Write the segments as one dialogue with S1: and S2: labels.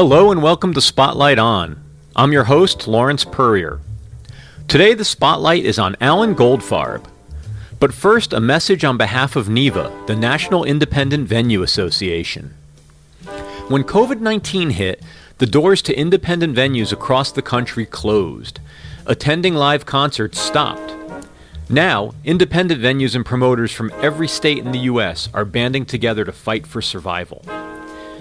S1: Hello and welcome to Spotlight On. I'm your host, Lawrence Purrier. Today the spotlight is on Alan Goldfarb. But first, a message on behalf of NIVA, the National Independent Venue Association. When COVID-19 hit, the doors to independent venues across the country closed. Attending live concerts stopped. Now, independent venues and promoters from every state in the U.S. are banding together to fight for survival.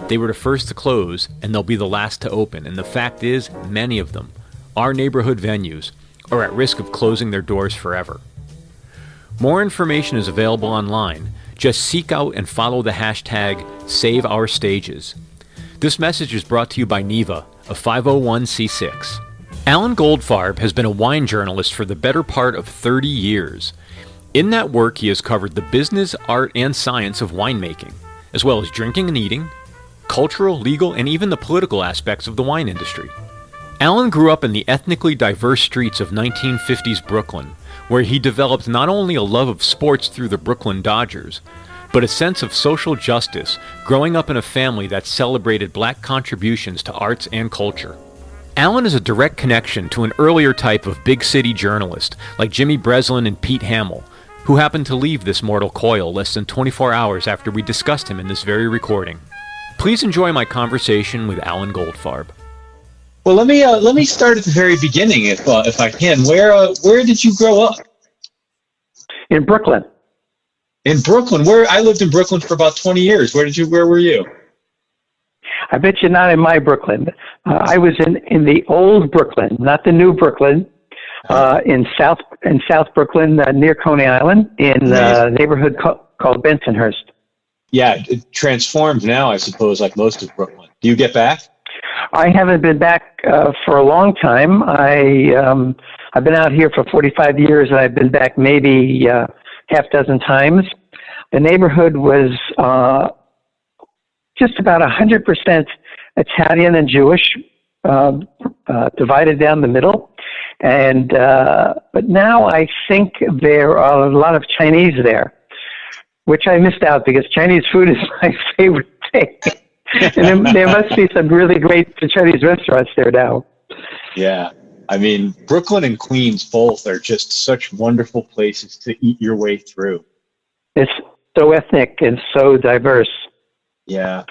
S1: They were the first to close, and they'll be the last to open, and the fact is, many of them, our neighborhood venues, are at risk of closing their doors forever. More information is available online. Just seek out and follow the hashtag #SaveOurStages. This message is brought to you by NIVA, a 501c6. Alan Goldfarb has been a wine journalist for the better part of 30 years. In that work, he has covered the business, art, and science of winemaking, as well as drinking and eating, cultural, legal, and even the political aspects of the wine industry. Alan grew up in the ethnically diverse streets of 1950s Brooklyn, where he developed not only a love of sports through the Brooklyn Dodgers, but a sense of social justice, growing up in a family that celebrated black contributions to arts and culture. Alan is a direct connection to an earlier type of big city journalist, like Jimmy Breslin and Pete Hamill, who happened to leave this mortal coil less than 24 hours after we discussed him in this very recording. Please enjoy my conversation with Alan Goldfarb.
S2: Well, let me start at the very beginning, if I can. Where did you grow up?
S3: In Brooklyn.
S2: In Brooklyn. I lived in Brooklyn for about 20 years. Where were you?
S3: I bet you're not in my Brooklyn. I was in the old Brooklyn, not the new Brooklyn, in South Brooklyn, near Coney Island, in a neighborhood called Bensonhurst. Yeah,
S2: it transformed now, I suppose, like most of Brooklyn. Do you get back?
S3: I haven't been back for a long time. I've been out here for 45 years, and I've been back maybe half dozen times. The neighborhood was just about 100% Italian and Jewish, divided down the middle. And but now I think there are a lot of Chinese there, which I missed out because Chinese food is my favorite thing. And there must be some really great Chinese restaurants there now.
S2: Yeah. I mean, Brooklyn and Queens both are just such wonderful places to eat your way through.
S3: It's so ethnic and so diverse.
S2: Yeah.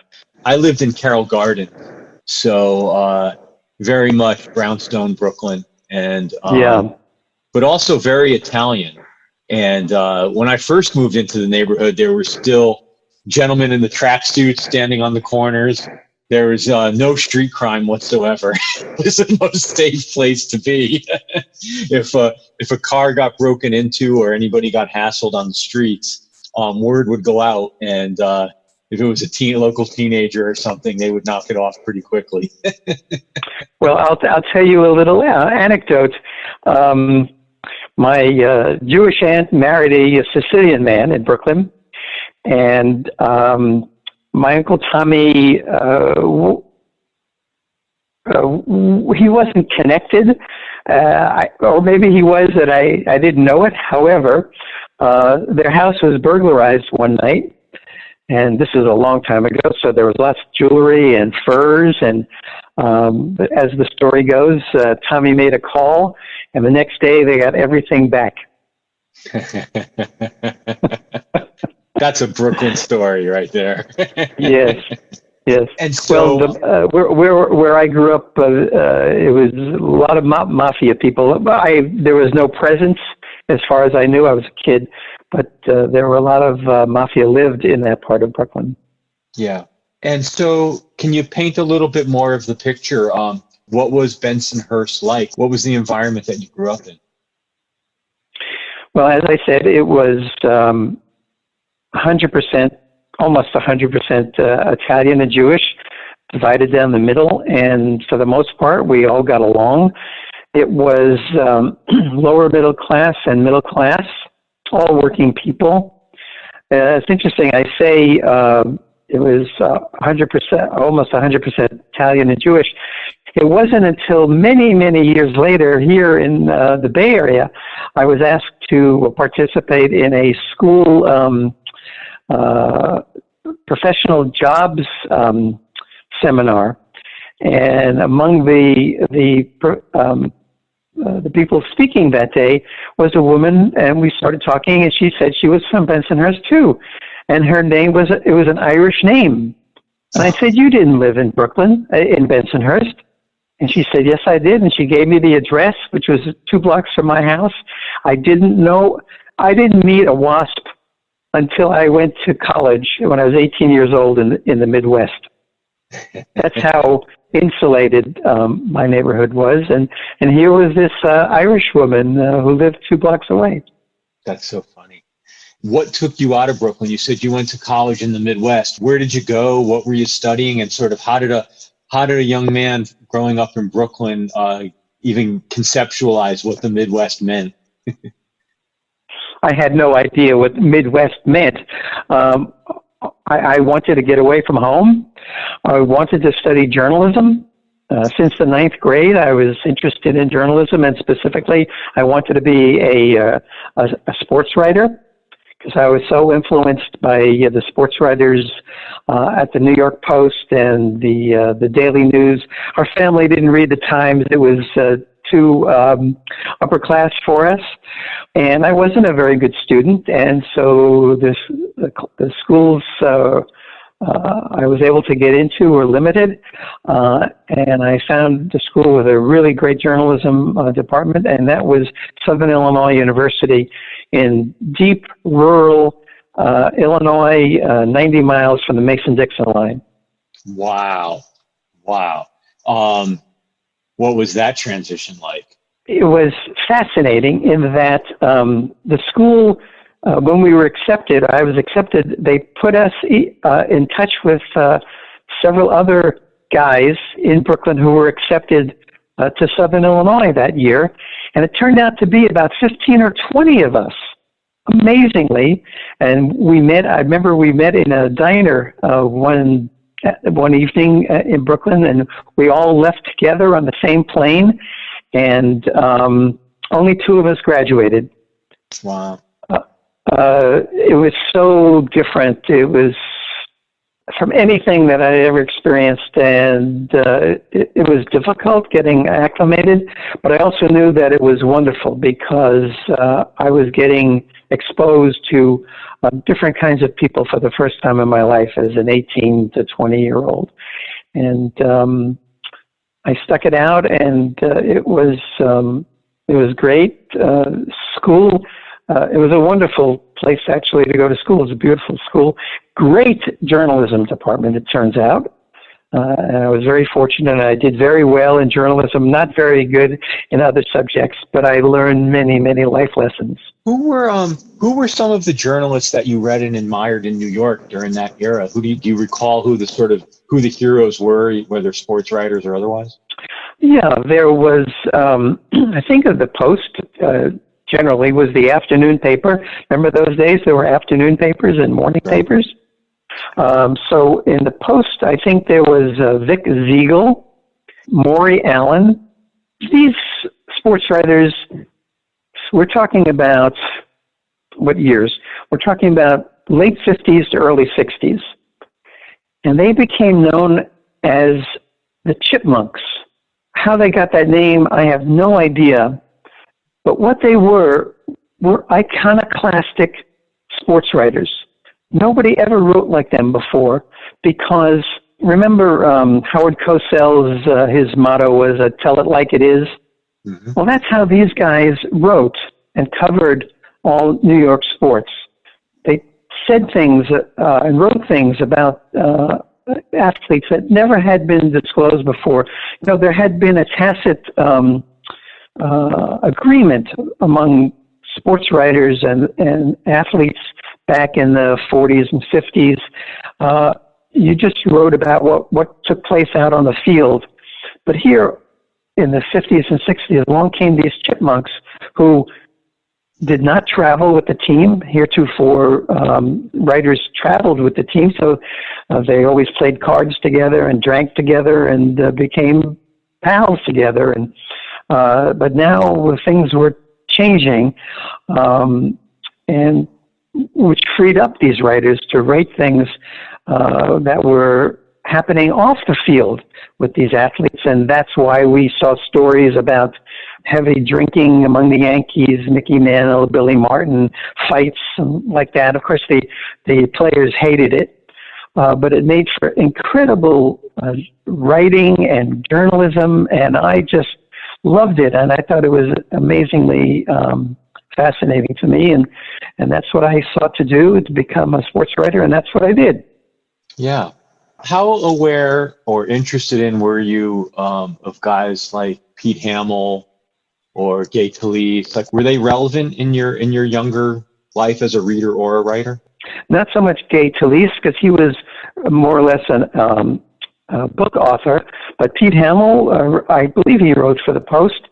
S2: I lived in Carroll Garden, so very much brownstone Brooklyn, and but also very Italian. And when I first moved into the neighborhood, there were still gentlemen in the tracksuits standing on the corners. There was no street crime whatsoever. It was the most safe place to be. If a car got broken into or anybody got hassled on the streets, word would go out, and if it was a local teenager or something, they would knock it off pretty quickly.
S3: Well, I'll tell you a little anecdote. My Jewish aunt married a Sicilian man in Brooklyn, and my Uncle Tommy, he wasn't connected, or maybe he was, and I didn't know it. However, their house was burglarized one night, and this is a long time ago, so there was lots of jewelry and furs, and as the story goes, Tommy made a call, and the next day they got everything back.
S2: That's a Brooklyn story right there.
S3: Yes.
S2: And so,
S3: where I grew up, it was a lot of mafia people. There was no presence, as far as I knew. I was a kid, but there were a lot of mafia lived in that part of Brooklyn.
S2: Yeah. And so, can you paint a little bit more of the picture? What was Bensonhurst like? What was the environment that you grew up in?
S3: Well, as I said, it was 100%, almost 100% Italian and Jewish, divided down the middle, and for the most part, we all got along. It was lower middle class and middle class, all working people. It's interesting, I say it was 100%, almost 100% Italian and Jewish. It wasn't until many, many years later here in the Bay Area, I was asked to participate in a school professional jobs seminar. And among the people speaking that day was a woman, and we started talking, and she said she was from Bensonhurst too, and her name was an Irish name. And I said, "You didn't live in Brooklyn, in Bensonhurst?" And she said, "Yes, I did." And she gave me the address, which was 2 blocks from my house. I didn't meet a WASP until I went to college when I was 18 years old in the Midwest. That's how insulated my neighborhood was. And here was this Irish woman who lived 2 blocks away.
S2: That's so funny. What took you out of Brooklyn? You said you went to college in the Midwest. Where did you go? What were you studying? And sort of how did a young man growing up in Brooklyn even conceptualize what the Midwest meant?
S3: I had no idea what Midwest meant. I wanted to get away from home. I wanted to study journalism. Since the 9th grade, I was interested in journalism, and specifically, I wanted to be a sports writer, because I was so influenced by the sports writers at the New York Post and the Daily News. Our family didn't read the Times. It was too upper class for us, and I wasn't a very good student, and so the schools I was able to get into were limited, and I found the school with a really great journalism department, and that was Southern Illinois University in deep rural Illinois, 90 miles from the Mason-Dixon line.
S2: Wow. What was that transition like?
S3: It was fascinating in that the school, when we were accepted, I was accepted, they put us in touch with several other guys in Brooklyn who were accepted to Southern Illinois that year. And it turned out to be about 15 or 20 of us, amazingly. And I remember we met in a diner one evening in Brooklyn, and we all left together on the same plane, and only 2 of us graduated.
S2: Wow.
S3: It was so different. It was from anything that I ever experienced, and it was difficult getting acclimated, but I also knew that it was wonderful because I was getting exposed to different kinds of people for the first time in my life as an 18 to 20-year-old. And I stuck it out, and it was great. School, it was a wonderful place actually to go to school. It was a beautiful school. Great journalism department, it turns out. And I was very fortunate. I did very well in journalism, not very good in other subjects, but I learned many, many life lessons.
S2: Who were some of the journalists that you read and admired in New York during that era? Do you recall who the heroes were, whether sports writers or otherwise?
S3: Yeah, there was, I think of the Post, generally was the afternoon paper. Remember those days? There were afternoon papers and morning papers. So in the Post, I think there was Vic Ziegel, Maury Allen. These sports writers, we're talking about what years? We're talking about late 50s to early 60s. And they became known as the Chipmunks. How they got that name, I have no idea. But what they were iconoclastic sports writers. Nobody ever wrote like them before because, remember Howard Cosell's, his motto was, tell it like it is? Mm-hmm. Well, that's how these guys wrote and covered all New York sports. They said things and wrote things about athletes that never had been disclosed before. You know, there had been a tacit agreement among sports writers and athletes back in the 40s and 50s. You just wrote about what took place out on the field. But here in the 50s and 60s, along came these chipmunks who did not travel with the team. Heretofore, writers traveled with the team, so they always played cards together and drank together and became pals together. And but now things were changing, and which freed up these writers to write things that were happening off the field with these athletes, and that's why we saw stories about heavy drinking among the Yankees, Mickey Mantle, Billy Martin, fights like that. Of course, the players hated it, but it made for incredible writing and journalism, and I just loved it, and I thought it was amazingly fascinating to me, and that's what I sought to do, to become a sports writer, and that's what I did.
S2: Yeah. How aware or interested in were you of guys like Pete Hamill or Gay Talese? Like, were they relevant in your younger life as a reader or a writer?
S3: Not so much Gay Talese, because he was more or less a book author, but Pete Hamill, I believe he wrote for the Post,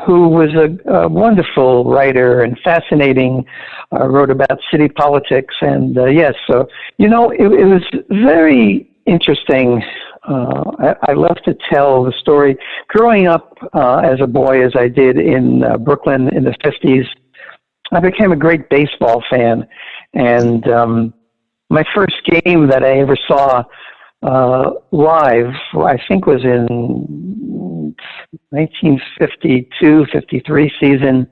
S3: who was a wonderful writer and fascinating, wrote about city politics, and yes, so, it was very interesting. I love to tell the story. Growing up as a boy, as I did in Brooklyn in the 50s, I became a great baseball fan, and my first game that I ever saw live, I think, was in 1952-53 season.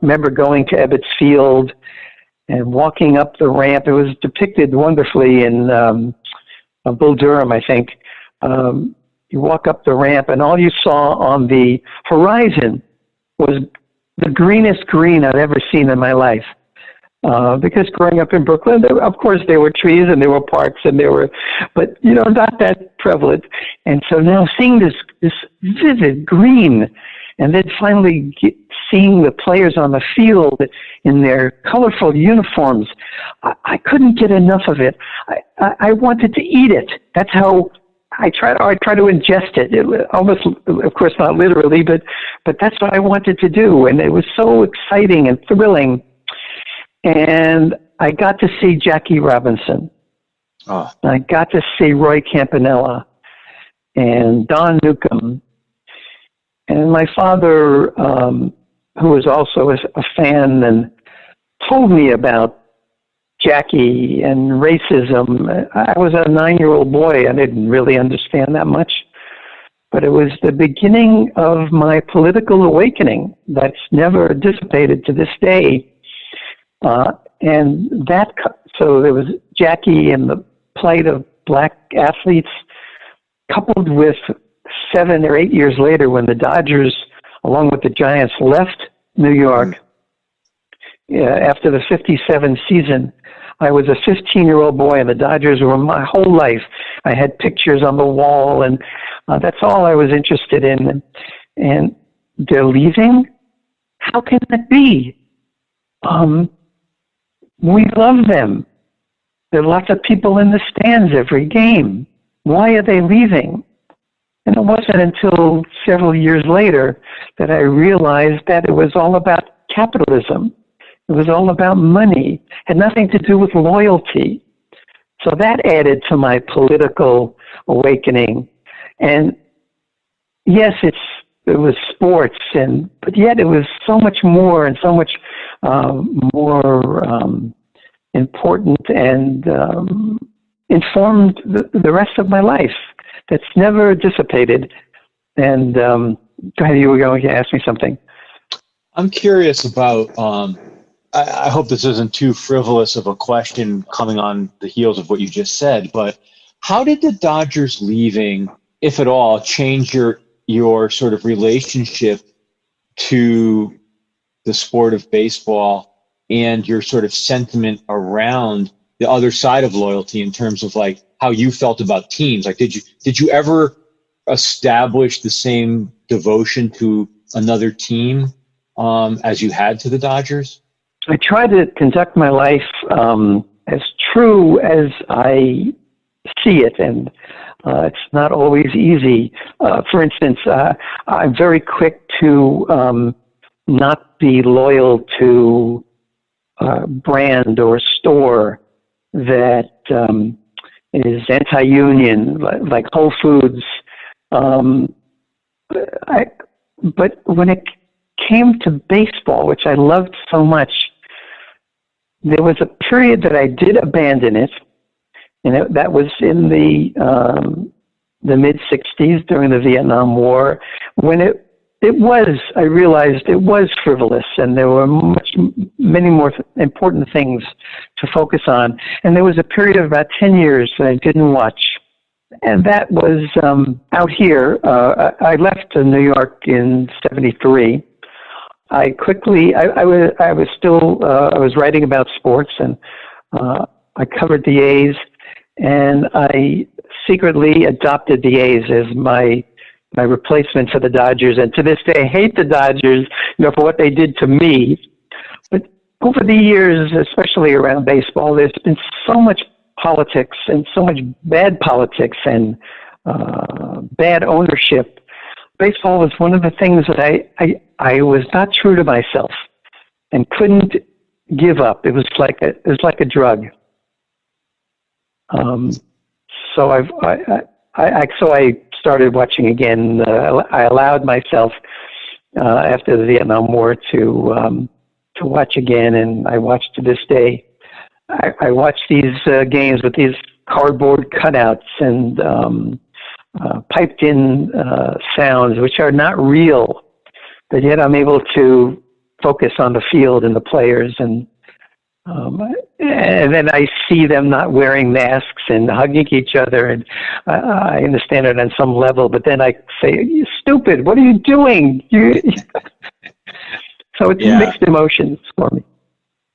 S3: Remember going to Ebbets Field and walking up the ramp. It was depicted wonderfully in Bull Durham, I think. You walk up the ramp, and all you saw on the horizon was the greenest green I've ever seen in my life. Because growing up in Brooklyn, of course there were trees and there were parks and but not that prevalent. And so now seeing this vivid green, and then finally seeing the players on the field in their colorful uniforms, I couldn't get enough of it. I wanted to eat it. That's how I try to ingest it. Almost, of course, not literally, but that's what I wanted to do, and it was so exciting and thrilling. And I got to see Jackie Robinson. Oh. I got to see Roy Campanella and Don Newcomb. And my father, who was also a fan, and told me about Jackie and racism. I was a 9-year-old boy. I didn't really understand that much. But it was the beginning of my political awakening that's never dissipated to this day. So there was Jackie and the plight of black athletes, coupled with 7 or 8 years later when the Dodgers, along with the Giants, left New York after the 57 season. I was a 15-year-old boy, and the Dodgers were my whole life. I had pictures on the wall, and that's all I was interested in. And they're leaving? How can that be? We love them. There are lots of people in the stands every game. Why are they leaving? And it wasn't until several years later that I realized that it was all about capitalism. It was all about money. It had nothing to do with loyalty. So that added to my political awakening. And yes, it was sports, but yet it was so much more, and so much more important, and informed the rest of my life. That's never dissipated. And go ahead, you were going to ask me something.
S2: I'm curious about, I hope this isn't too frivolous of a question coming on the heels of what you just said, but how did the Dodgers leaving, if at all, change your sort of relationship to the sport of baseball and your sort of sentiment around the other side of loyalty in terms of like how you felt about teams? Like, did you ever establish the same devotion to another team as you had to the Dodgers?
S3: I try to conduct my life as true as I see it, and it's not always easy. For instance, I'm very quick to not be loyal to a brand or store that is anti-union, like Whole Foods. But when it came to baseball, which I loved so much, there was a period that I did abandon it, And that was in the mid '60s during the Vietnam War, when I realized it was frivolous, and there were many more important things to focus on. And there was a period of about 10 years that I didn't watch. And that was out here. I left New York in '73. I was writing about sports, and I covered the A's, and I secretly adopted the A's as my replacement for the Dodgers. And to this day, I hate the Dodgers, for what they did to me. But over the years, especially around baseball, there's been so much politics and so much bad politics and bad ownership. Baseball was one of the things that I was not true to myself and couldn't give up. It was like a drug. So I started watching again. I allowed myself after the Vietnam War to watch again, and I watch to this day. I watch these games with these cardboard cutouts and piped-in sounds, which are not real, but yet I'm able to focus on the field and the players, and then I see them not wearing masks and hugging each other, and I understand it on some level, but then I say, "You stupid, what are you doing?" So it's mixed emotions for me.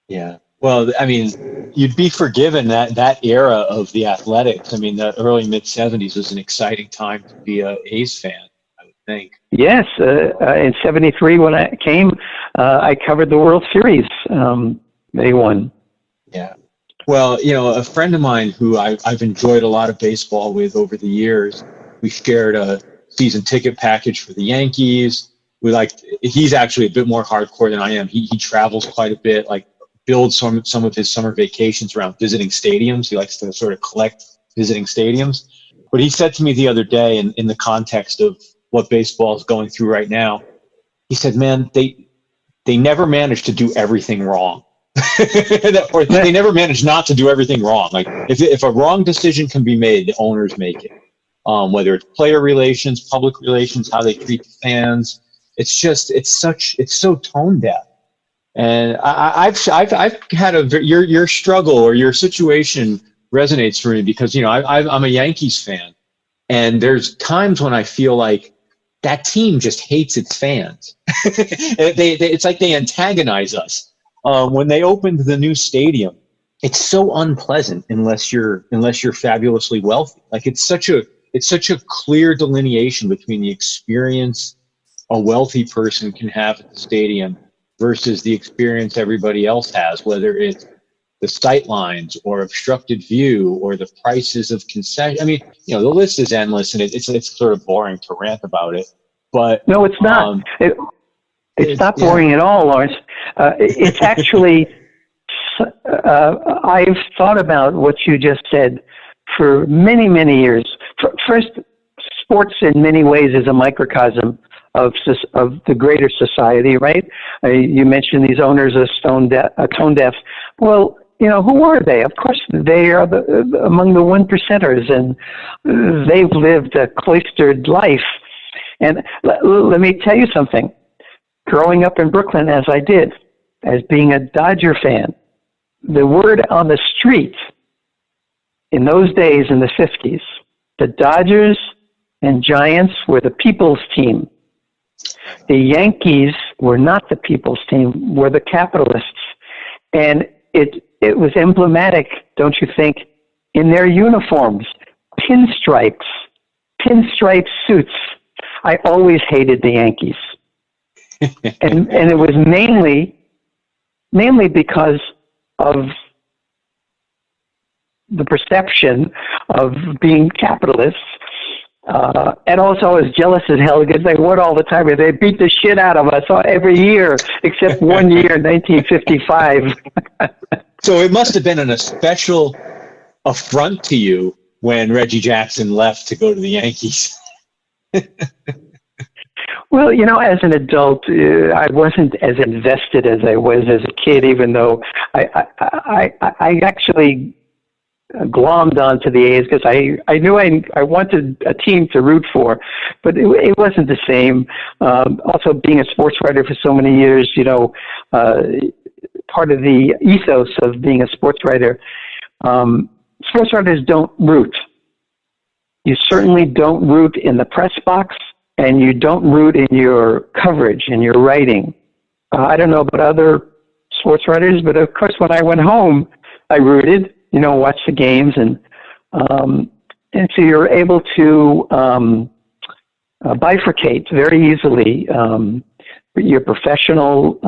S2: Yeah. Well, I mean, you'd be forgiven that era of the Athletics. I mean, the early mid-'70s was an exciting time to be a A's fan, I would think.
S3: Yes. In '73, when I came, I covered the World Series. They won.
S2: Yeah. Well, a friend of mine who I've enjoyed a lot of baseball with over the years, we shared a season ticket package for the Yankees. He's actually a bit more hardcore than I am. He travels quite a bit, builds some of his summer vacations around visiting stadiums. He likes to sort of collect visiting stadiums. But he said to me the other day, in the context of what baseball is going through right now, he said, "Man, they never managed to do everything wrong." Or they never managed not to do everything wrong. If a wrong decision can be made, the owners make it. Whether it's player relations, public relations, how they treat the fans, it's so tone deaf. And I've had your struggle or your situation resonates for me because I'm a Yankees fan, and there's times when I feel like that team just hates its fans. It's like they antagonize us. When they opened the new stadium, it's so unpleasant unless you're fabulously wealthy. It's such a clear delineation between the experience a wealthy person can have at the stadium versus the experience everybody else has, whether it's the sight lines or obstructed view or the prices of concession. I mean, the list is endless, and it's sort of boring to rant about it. But
S3: no, it's not. It's not boring at all, Lawrence. It's actually, I've thought about what you just said for many, many years. First, sports in many ways is a microcosm of the greater society, right? You mentioned these owners are tone deaf. Well, who are they? Of course, they are among the 1%ers, and they've lived a cloistered life. And let me tell you something. Growing up in Brooklyn, as I did, as being a Dodger fan, the word on the street in those days in the 50s, the Dodgers and Giants were the people's team. The Yankees were not the people's team, were the capitalists. And it was emblematic, don't you think, in their uniforms, pinstripe suits. I always hated the Yankees. and it was mainly because of the perception of being capitalists. And also I was jealous as hell because they won all the time. They beat the shit out of us every year, except one year in 1955.
S2: So it must have been an especial affront to you when Reggie Jackson left to go to the Yankees.
S3: Well, as an adult, I wasn't as invested as I was as a kid, even though I actually glommed onto the A's because I knew I wanted a team to root for, but it wasn't the same. Also, being a sports writer for so many years, part of the ethos of being a sports writer, sports writers don't root. You certainly don't root in the press box, and you don't root in your coverage, in your writing. I don't know about other sports writers, but of course, when I went home, I rooted, watched the games, and so you're able to bifurcate very easily your professional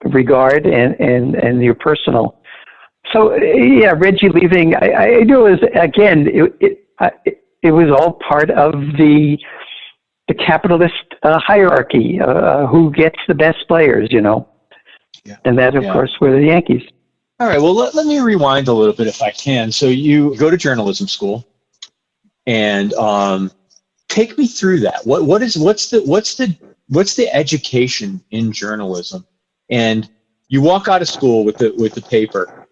S3: regard and your personal. So yeah, Reggie leaving, I knew it was, again, it was all part of the capitalist hierarchy, who gets the best players,
S2: Yeah.
S3: And that, of course, were the Yankees.
S2: All right. Well, let me rewind a little bit if I can. So you go to journalism school, and take me through that. What's the education in journalism? And you walk out of school with the paper.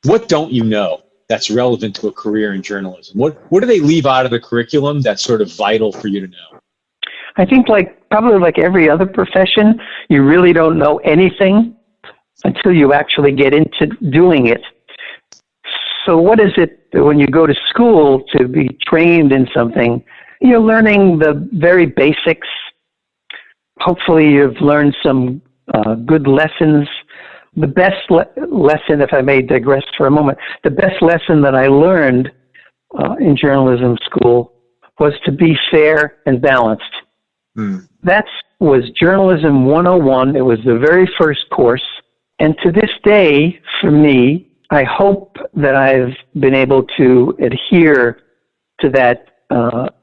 S2: What don't you know that's relevant to a career in journalism? What do they leave out of the curriculum that's sort of vital for you to know?
S3: I think probably like every other profession, you really don't know anything until you actually get into doing it. So what is it when you go to school to be trained in something? You're learning the very basics. Hopefully you've learned some good lessons. The best lesson, if I may digress for a moment, the best lesson that I learned in journalism school was to be fair and balanced. That was Journalism 101. It was the very first course. And to this day, for me, I hope that I've been able to adhere to that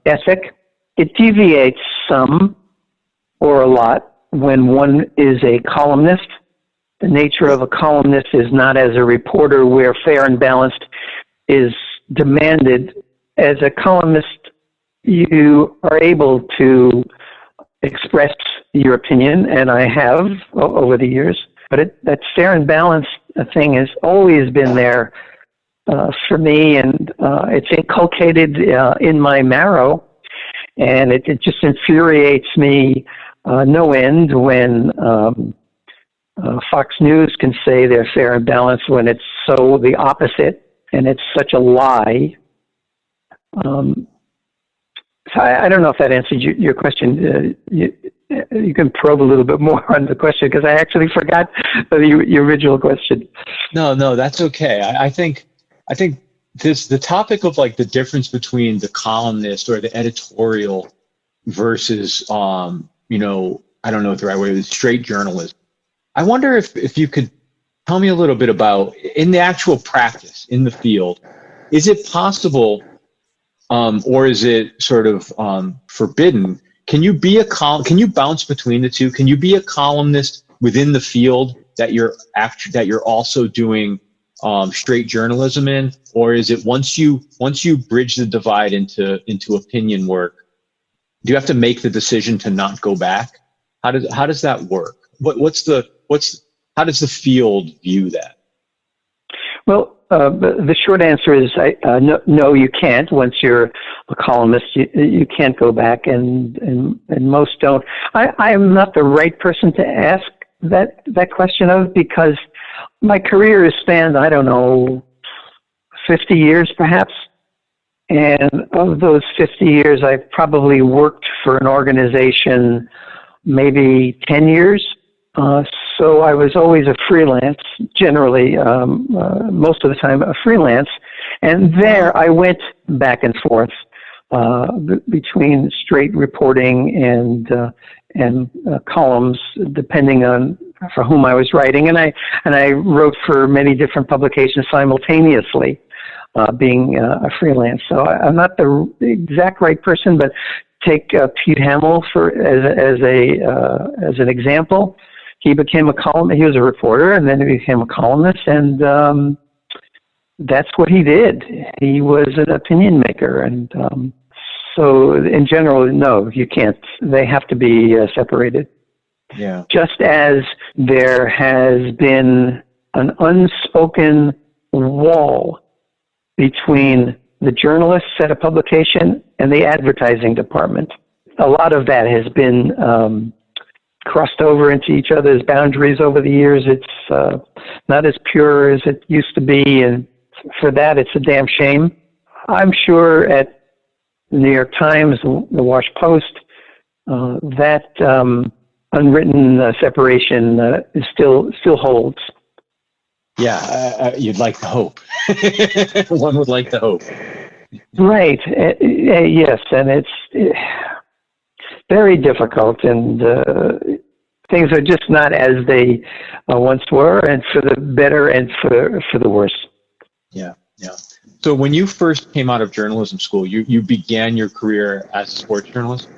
S3: ethic. It deviates some or a lot when one is a columnist. The nature of a columnist is not as a reporter where fair and balanced is demanded. As a columnist, you are able to express your opinion, and I have over the years. But that fair and balanced thing has always been there for me, and it's inculcated in my marrow, and it just infuriates me no end when Fox News can say they're fair and balanced when it's so the opposite, and it's such a lie. So I don't know if that answered your question. You can probe a little bit more on the question because I actually forgot your original question.
S2: No, that's okay. I think the topic of like the difference between the columnist or the editorial versus I don't know what the right way is, straight journalism. I wonder if you could tell me a little bit about in the actual practice in the field, is it possible? Or is it sort of forbidden? Can you bounce between the two? Can you be a columnist within the field that you're also doing straight journalism in, or is it once you bridge the divide into opinion work, do you have to make the decision to not go back? How does that work? How does the field view that?
S3: Well, the short answer is no, you can't. Once you're a columnist, you can't go back, and most don't. I am not the right person to ask that question of, because my career has spanned, 50 years perhaps. And of those 50 years, I've probably worked for an organization maybe 10 years. So I was always a freelance, generally, most of the time a freelance. And there I went back and forth between straight reporting and columns, depending on for whom I was writing. And I wrote for many different publications simultaneously, being a freelance. So I'm not the exact right person, but take Pete Hamill as an example. He became a columnist. He was a reporter, and then he became a columnist, and that's what he did. He was an opinion maker, and so in general, no, you can't. They have to be separated.
S2: Yeah.
S3: Just as there has been an unspoken wall between the journalists at a publication and the advertising department. A lot of that has been crossed over into each other's boundaries over the years. It's not as pure as it used to be, and for that, it's a damn shame. I'm sure at the New York Times, the Wash Post, that unwritten separation still holds.
S2: Yeah, you'd like to hope. One would like to hope.
S3: Right. Yes, and it's very difficult, and things are just not as they once were, and for the better and for the worse.
S2: Yeah. So when you first came out of journalism school, you began your career as a sports journalist?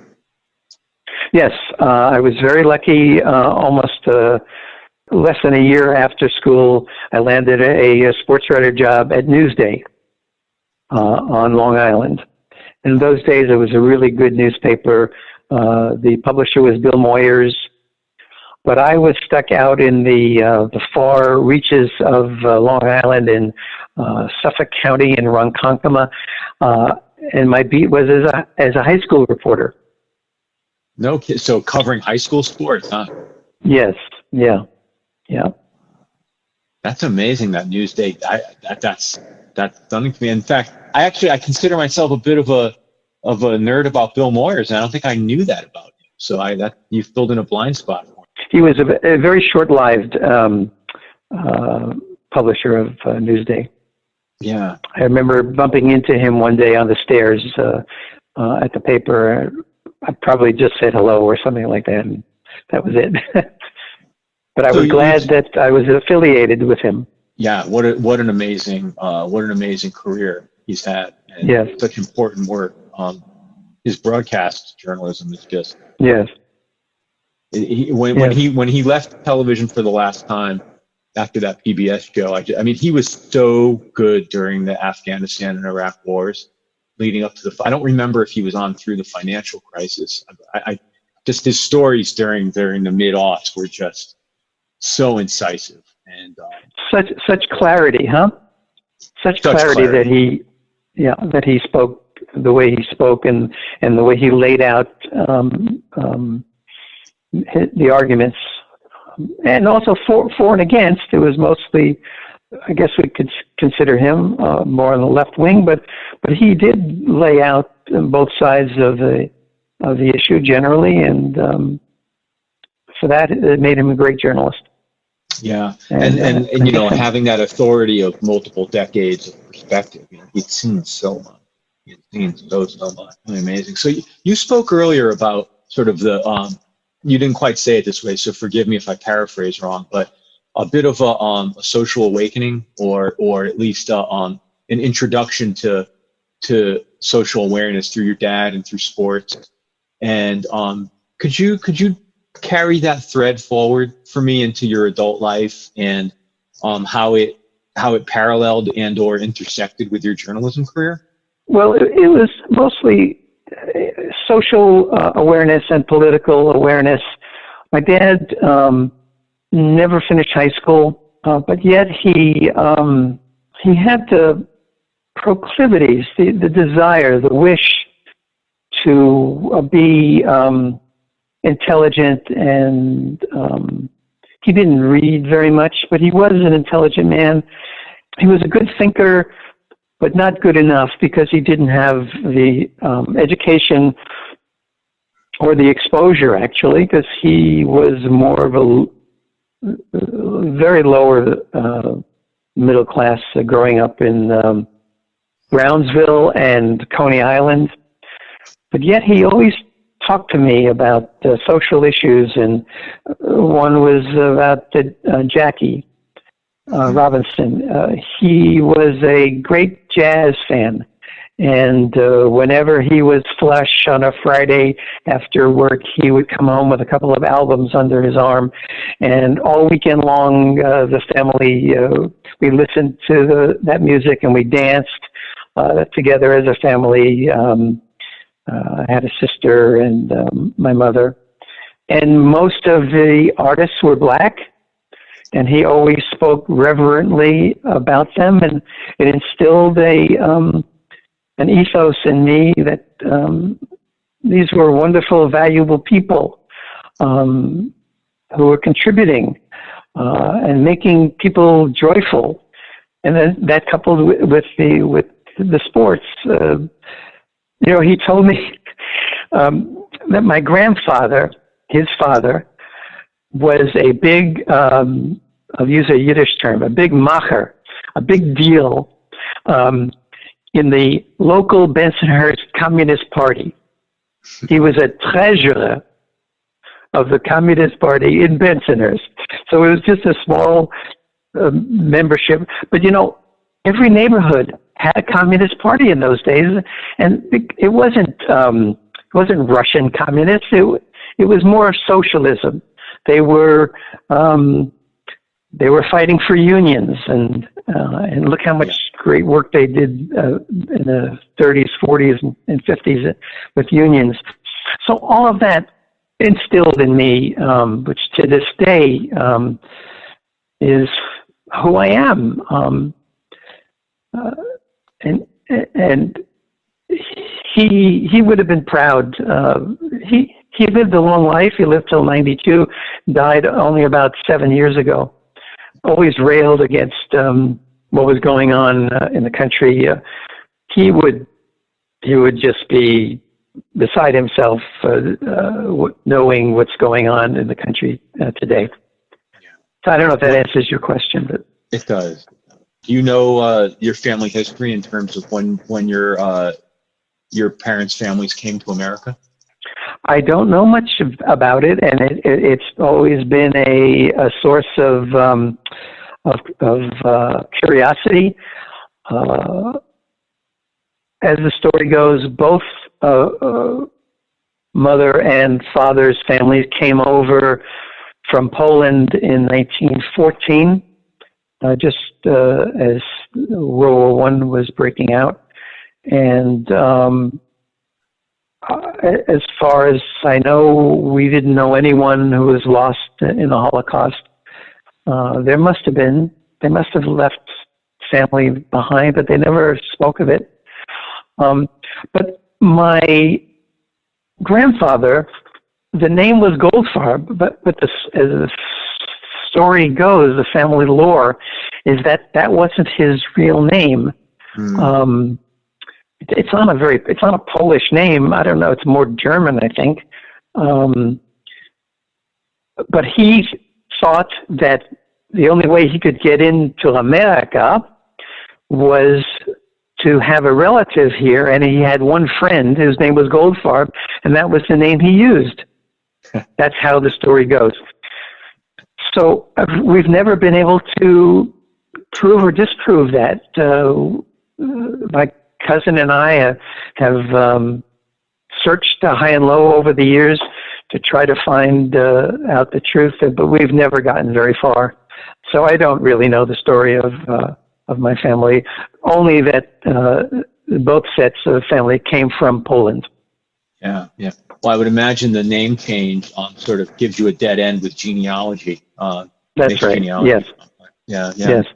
S3: Yes, I was very lucky. Almost less than a year after school, I landed a sportswriter job at Newsday on Long Island. In those days, it was a really good newspaper. The publisher was Bill Moyers, but I was stuck out in the far reaches of Long Island in Suffolk County in Ronkonkoma, and my beat was as a high school reporter.
S2: No kid. So covering high school sports, huh?
S3: Yes. Yeah.
S2: That's amazing. That Newsday. That's stunning to me. In fact, I consider myself a bit of a nerd about Bill Moyers, and I don't think I knew that about you. So you filled in a blind spot for me.
S3: He was a very short-lived publisher of Newsday.
S2: Yeah. I
S3: remember bumping into him one day on the stairs at the paper. I probably just said hello or something like that, and that was it. But I was glad that I was affiliated with him.
S2: Yeah, what an amazing career he's had, and
S3: yes.
S2: Such important work. His broadcast journalism is just
S3: yes.
S2: When he left television for the last time after that PBS show, I mean he was so good during the Afghanistan and Iraq wars, leading up to I don't remember if he was on through the financial crisis. I just his stories during the mid-aughts were just so incisive and
S3: such clarity, huh? Such clarity that he spoke the way he spoke and the way he laid out the arguments, and also for and against. It was mostly, I guess we could consider him more on the left wing, but he did lay out both sides of the issue generally, and for that it made him a great journalist.
S2: Yeah, and you know, having that authority of multiple decades of perspective, you know, he'd seen so much. He'd seen so much. Amazing. So you spoke earlier about sort of the you didn't quite say it this way, so forgive me if I paraphrase wrong, but a bit of a social awakening, or at least an introduction to social awareness through your dad and through sports. And could you carry that thread forward for me into your adult life, and how it paralleled and or intersected with your journalism career?
S3: Well, it was mostly social awareness and political awareness. My dad never finished high school, but yet he had the proclivities, the desire, the wish to be intelligent, and he didn't read very much, but he was an intelligent man. He was a good thinker, but not good enough because he didn't have the education or the exposure, actually, because he was more of a very lower middle class growing up in Brownsville and Coney Island. But yet he always talked to me about social issues, and one was about Jackie Robinson. He was a great jazz fan, and whenever he was flush on a Friday after work, he would come home with a couple of albums under his arm, and all weekend long the family, we listened to that music and we danced together as a family. I had a sister and my mother, and most of the artists were black. and he always spoke reverently about them, and it instilled an ethos in me that these were wonderful, valuable people who were contributing and making people joyful. And then that coupled with the sports, he told me that my grandfather, his father, was a big, I'll use a Yiddish term, a big macher, a big deal in the local Bensonhurst Communist Party. He was a treasurer of the Communist Party in Bensonhurst. So it was just a small membership. But, every neighborhood had a Communist Party in those days, and it wasn't Russian communists. It was more socialism. They were fighting for unions, and look how much great work they did in the 30s, 40s, and 50s with unions. So all of that instilled in me, which to this day is who I am. And he would have been proud. He lived a long life. He lived till 92, died only about 7 years ago. Always railed against what was going on in the country. He would just be beside himself, knowing what's going on in the country today. Yeah. So I don't know if that answers your question, but
S2: it does. Do you know your family history in terms of when your parents' families came to America?
S3: I don't know much about it, and it's always been a source of curiosity. As the story goes, both mother and father's families came over from Poland in 1914, just as World War I was breaking out. And as far as I know, we didn't know anyone who was lost in the Holocaust. They must have left family behind, but they never spoke of it. But my grandfather, the name was Goldfarb, but as the story goes, the family lore is that wasn't his real name. It's not a Polish name. I don't know. It's more German, I think. But he thought that the only way he could get into America was to have a relative here, and he had one friend whose name was Goldfarb, and that was the name he used. That's how the story goes. So we've never been able to prove or disprove that. My cousin and I have searched high and low over the years to try to find out the truth, but we've never gotten very far. So I don't really know the story of my family, only that both sets of family came from Poland.
S2: Yeah. Well, I would imagine the name change sort of gives you a dead end with genealogy.
S3: That's right.
S2: Genealogy.
S3: Yes.
S2: Yeah.
S3: Yes.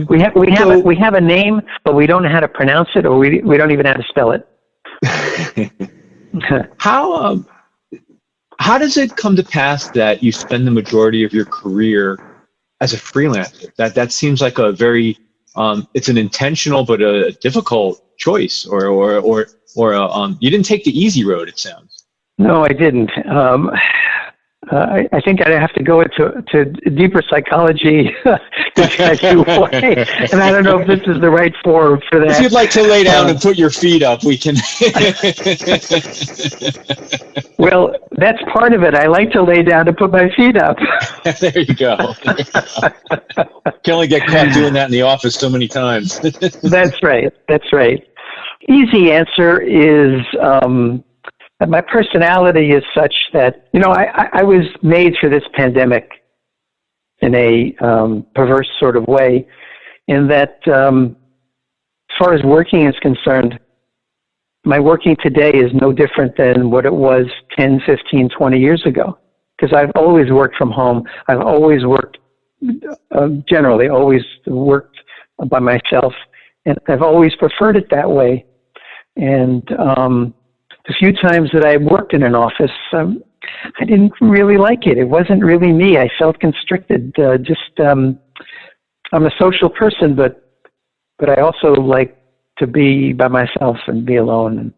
S3: We have a name, but we don't know how to pronounce it, or we don't even know how to spell it.
S2: How does it come to pass that you spend the majority of your career as a freelancer? That seems like a very it's an intentional but a difficult choice, or you didn't take the easy road, it sounds.
S3: No, I didn't. I think I'd have to go into deeper psychology to tell you why. And I don't know if this is the right forum for that.
S2: If you'd like to lay down and put your feet up, we can.
S3: Well, that's part of it. I like to lay down and put my feet up.
S2: There you go. Can only get caught doing that in the office so many times.
S3: That's right. Easy answer is that my personality is such that, I was made for this pandemic in a perverse sort of way, in that as far as working is concerned, my working today is no different than what it was 10, 15, 20 years ago, because I've always worked from home. I've always worked generally always worked by myself, and I've always preferred it that way. And the few times that I worked in an office, I didn't really like it. It wasn't really me. I felt constricted. I'm a social person, but I also like to be by myself and be alone.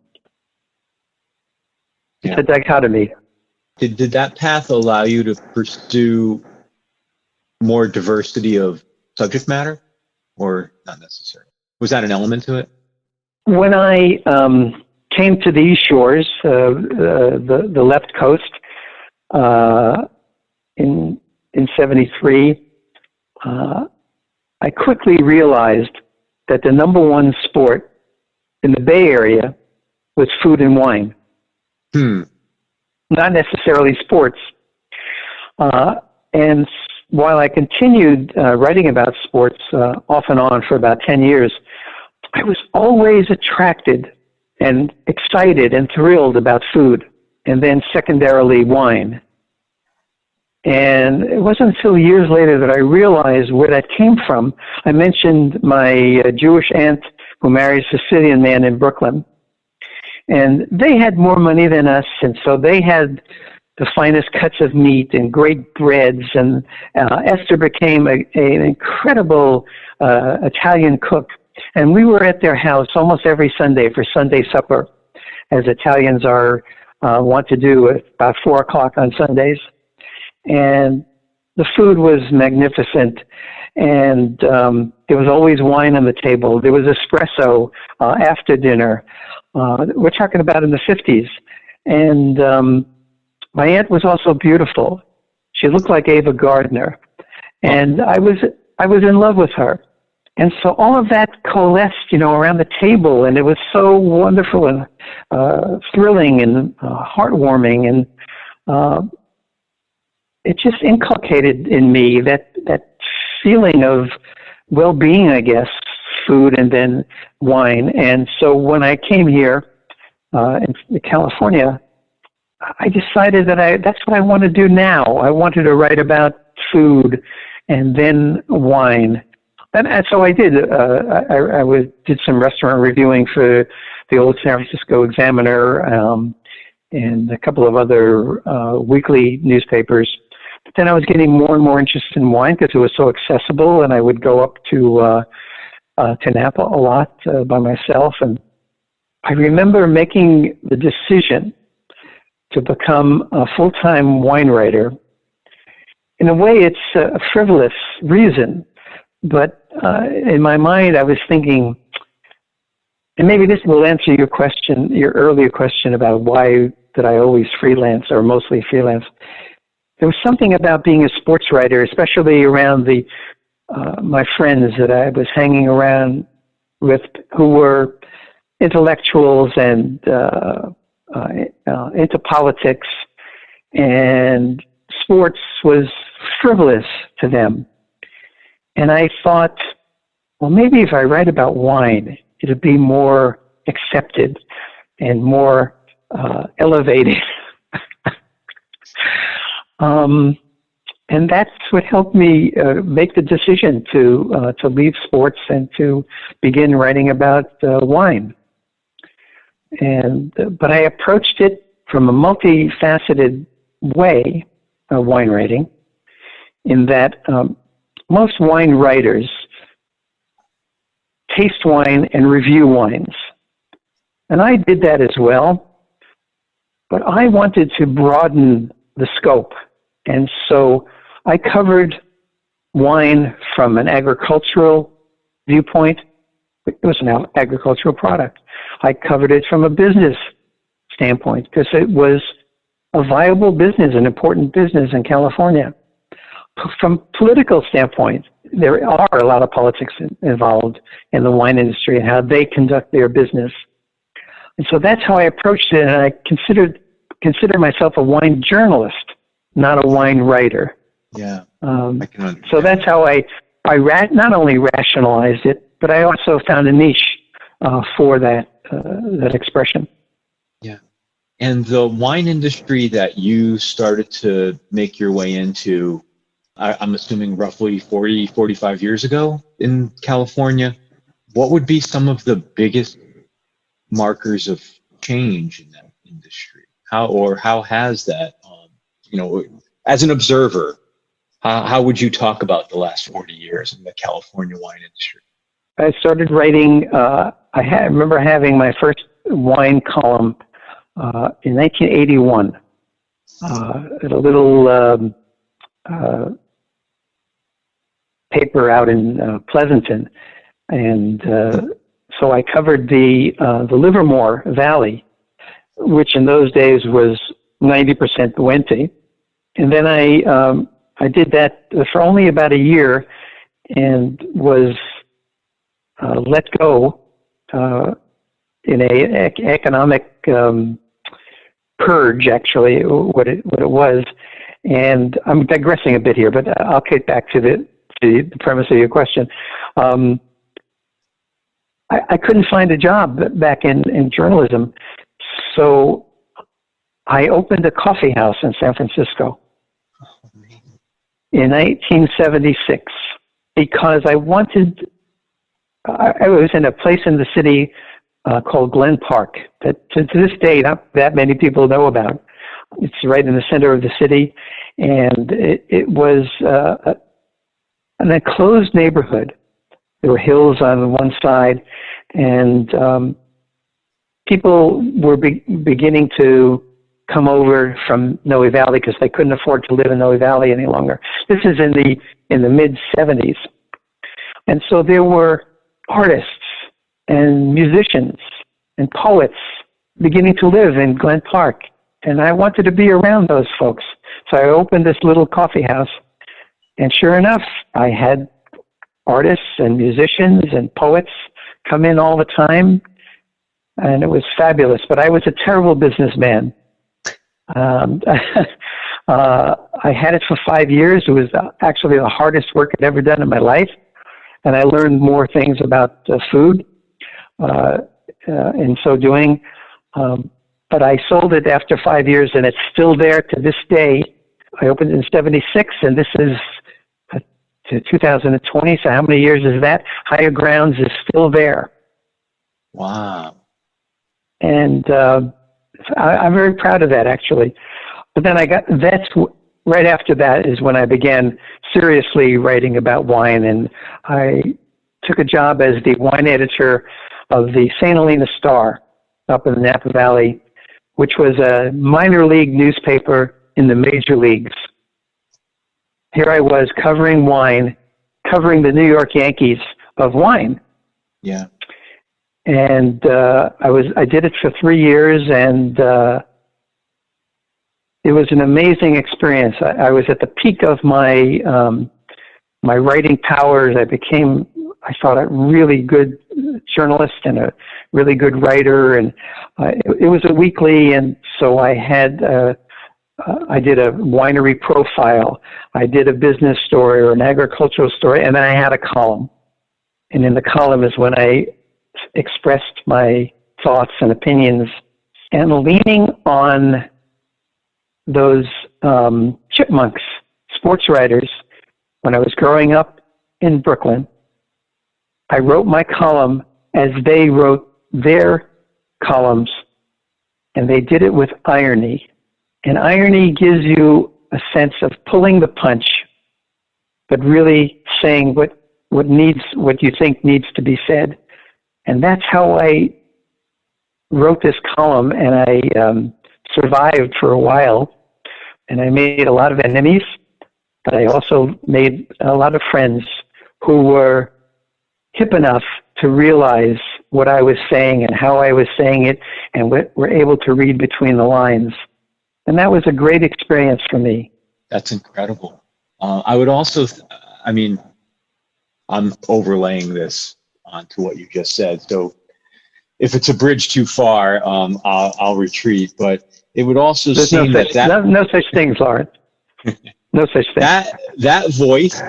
S3: It's a dichotomy.
S2: Did that path allow you to pursue more diversity of subject matter, or not necessarily? Was that an element to it?
S3: When I came to these shores, the left coast, in '73, I quickly realized that the number one sport in the Bay Area was food and wine. Not necessarily sports. And while I continued writing about sports off and on for about 10 years, I was always attracted and excited and thrilled about food, and then secondarily wine. And it wasn't until years later that I realized where that came from. I mentioned my Jewish aunt who married a Sicilian man in Brooklyn. And they had more money than us, and so they had the finest cuts of meat and great breads. And Esther became an incredible Italian cook. And we were at their house almost every Sunday for Sunday supper, as Italians want to do at about 4 o'clock on Sundays. And the food was magnificent. And there was always wine on the table. There was espresso after dinner. We're talking about in the 50s. And my aunt was also beautiful. She looked like Ava Gardner. And I was in love with her. And so all of that coalesced, around the table, and it was so wonderful and thrilling and heartwarming. And it just inculcated in me that feeling of well-being, I guess, food and then wine. And so when I came here in California, I decided that that's what I want to do now. I wanted to write about food and then wine. And so I did. I did some restaurant reviewing for the old San Francisco Examiner and a couple of other weekly newspapers. But then I was getting more and more interested in wine because it was so accessible, and I would go up to Napa a lot by myself. And I remember making the decision to become a full-time wine writer. In a way, it's a frivolous reason, but in my mind, I was thinking, and maybe this will answer your earlier question about why did I always freelance or mostly freelance. There was something about being a sports writer, especially around my friends that I was hanging around with, who were intellectuals and into politics, and sports was frivolous to them. And I thought, well, maybe if I write about wine, it'll be more accepted and more elevated. And that's what helped me make the decision to leave sports and to begin writing about wine. But I approached it from a multifaceted way, wine writing, in that most wine writers taste wine and review wines. And I did that as well, but I wanted to broaden the scope. And so I covered wine from an agricultural viewpoint. It was an agricultural product. I covered it from a business standpoint because it was a viable business, an important business in California. From political standpoint, there are a lot of politics involved in the wine industry and how they conduct their business. And so that's how I approached it, and I consider myself a wine journalist, not a wine writer.
S2: Yeah, I can understand.
S3: So that's how I not only rationalized it, but I also found a niche for that expression.
S2: Yeah. And the wine industry that you started to make your way into, I'm assuming roughly 40, 45 years ago in California. What would be some of the biggest markers of change in that industry? How has that, as an observer, how would you talk about the last 40 years in the California wine industry?
S3: I started writing, I remember having my first wine column in 1981 at a little paper out in Pleasanton. And so I covered the Livermore Valley, which in those days was 90% Fuente. And then I did that for only about a year and was let go in a economic purge, actually, what it was. And I'm digressing a bit here, but I'll get back to the premise of your question. I couldn't find a job back in journalism, so I opened a coffee house in San Francisco in 1976 because I wanted. I was in a place in the city called Glen Park that to this day not that many people know about. It's right in the center of the city, and it was an enclosed neighborhood. There were hills on one side, and people were beginning to come over from Noe Valley because they couldn't afford to live in Noe Valley any longer. This is in the mid 70s, and so there were artists and musicians and poets beginning to live in Glen Park, and I wanted to be around those folks. So I opened this little coffee house, and sure enough, I had artists and musicians and poets come in all the time, and it was fabulous. But I was a terrible businessman. I had it for 5 years. It was actually the hardest work I'd ever done in my life, and I learned more things about food in so doing. But I sold it after 5 years, and it's still there to this day. I opened in 76, and this is to 2020. So how many years is that? Higher Grounds is still there.
S2: Wow.
S3: And I'm very proud of that, actually. But then right after that is when I began seriously writing about wine, and I took a job as the wine editor of the Helena Star up in the Napa Valley, which was a minor league newspaper in the major leagues. Here I was covering wine, covering the New York Yankees of wine.
S2: Yeah.
S3: And I did it for 3 years, and it was an amazing experience. I was at the peak of my my writing powers. I became, I thought, a really good journalist and a really good writer. And it was a weekly, and so I did a winery profile. I did a business story or an agricultural story, and then I had a column. And in the column is when I expressed my thoughts and opinions, and leaning on those chipmunks, sports writers. When I was growing up in Brooklyn, I wrote my column as they wrote their columns, and they did it with irony. And irony gives you a sense of pulling the punch, but really saying what you think needs to be said. And that's how I wrote this column, and I survived for a while. And I made a lot of enemies, but I also made a lot of friends who were hip enough to realize what I was saying and how I was saying it, and were able to read between the lines. And that was a great experience for me.
S2: That's incredible. I would also, I'm overlaying this onto what you just said. So if it's a bridge too far, I'll retreat. But it would also seem
S3: no such things, Lawrence. No such thing.
S2: That voice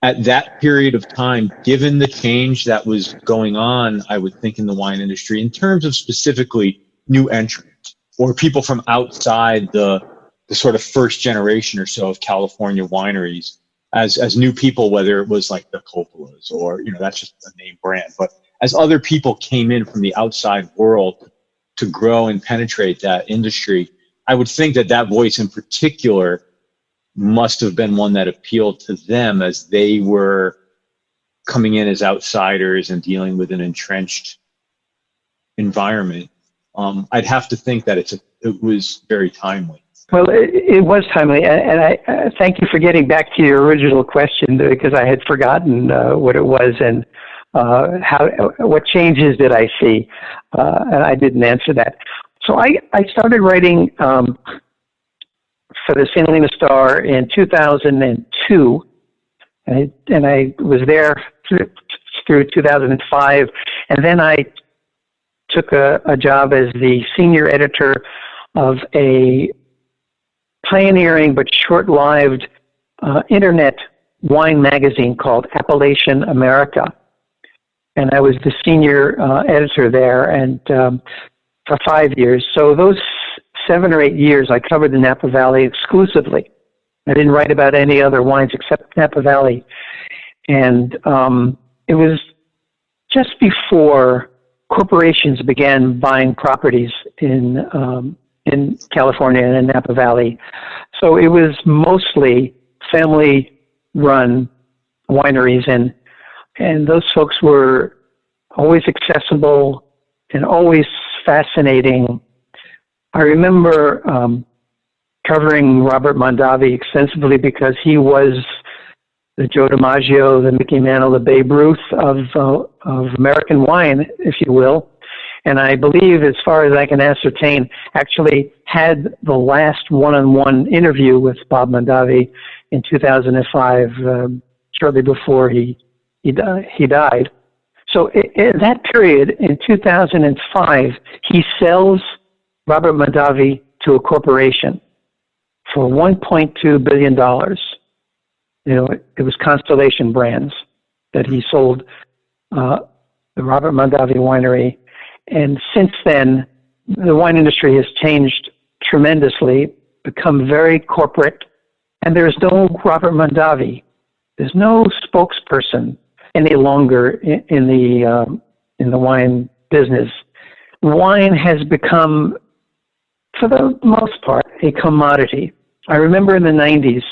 S2: at that period of time, given the change that was going on, I would think in the wine industry, in terms of specifically new entrants or people from outside the sort of first generation or so of California wineries, as new people, whether it was like the Coppolas or, that's just a name brand, but as other people came in from the outside world to grow and penetrate that industry, I would think that voice in particular must have been one that appealed to them as they were coming in as outsiders and dealing with an entrenched environment. I'd have to think that it was very timely.
S3: Well, it was timely, and I thank you for getting back to your original question, because I had forgotten what it was and what changes did I see, and I didn't answer that. So I started writing for the Helena Star in 2002, and I was there through 2005, and then I took a job as the senior editor of a pioneering but short-lived internet wine magazine called Appellation America. And I was the senior editor there, and for 5 years. So those 7 or 8 years, I covered the Napa Valley exclusively. I didn't write about any other wines except Napa Valley. And it was just before corporations began buying properties in California and in Napa Valley. So it was mostly family-run wineries, and those folks were always accessible and always fascinating. I remember covering Robert Mondavi extensively because he was the Joe DiMaggio, the Mickey Mantle, the Babe Ruth of American wine, if you will. And I believe, as far as I can ascertain, actually had the last one-on-one interview with Bob Mondavi in 2005, shortly before he died. So in that period, in 2005, he sells Robert Mondavi to a corporation for $1.2 billion. It was Constellation Brands that he sold the Robert Mondavi winery. And since then, the wine industry has changed tremendously, become very corporate, and there's no Robert Mondavi. There's no spokesperson any longer in the wine business. Wine has become, for the most part, a commodity. I remember in the 90s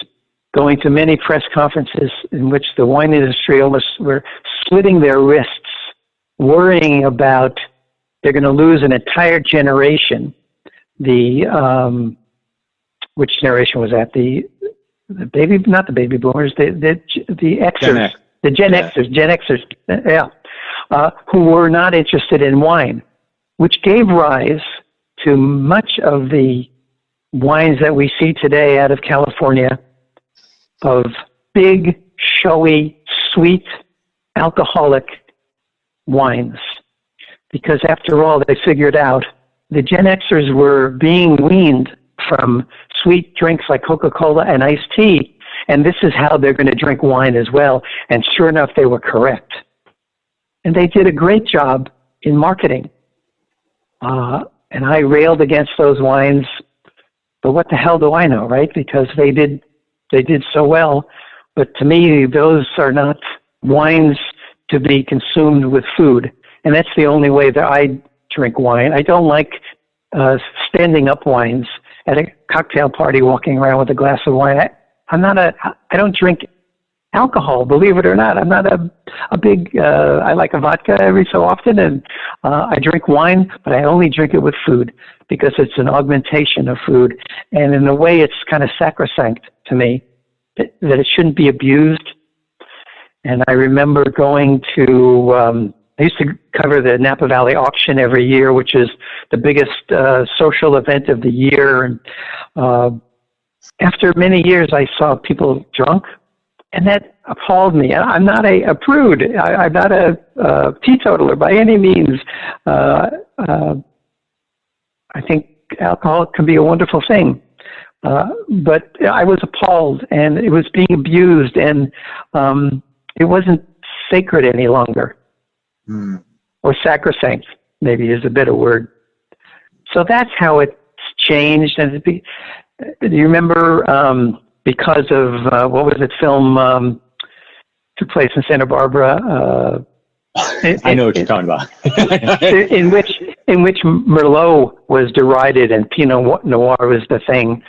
S3: going to many press conferences in which the wine industry almost were slitting their wrists, worrying about they're going to lose an entire generation. Which generation was that? The baby, not the baby boomers, the Xers, the Gen Xers, who were not interested in wine, which gave rise to much of the wines that we see today out of California, of big, showy, sweet, alcoholic wines. Because after all, they figured out the Gen Xers were being weaned from sweet drinks like Coca-Cola and iced tea, and this is how they're going to drink wine as well. And sure enough, they were correct. And they did a great job in marketing. And I railed against those wines, but what the hell do I know, right? Because they did so well. But to me, those are not wines to be consumed with food. And that's the only way that I drink wine. I don't like standing up wines at a cocktail party, walking around with a glass of wine. I don't drink alcohol, believe it or not. I'm not a big, I like a vodka every so often, and I drink wine, but I only drink it with food because it's an augmentation of food. And in a way, it's kind of sacrosanct to me that it shouldn't be abused. And I remember going to, I used to cover the Napa Valley auction every year, which is the biggest social event of the year. And after many years, I saw people drunk, and that appalled me. I'm not a prude. I'm not a teetotaler by any means. I think alcohol can be a wonderful thing. But I was appalled, and it was being abused, and it wasn't sacred any longer. Or sacrosanct, maybe is a better word. So that's how it's changed. And do you remember because of what was it? Film took place in Santa Barbara.
S2: I know what you're talking about.
S3: in which Merlot was derided and Pinot Noir was the thing.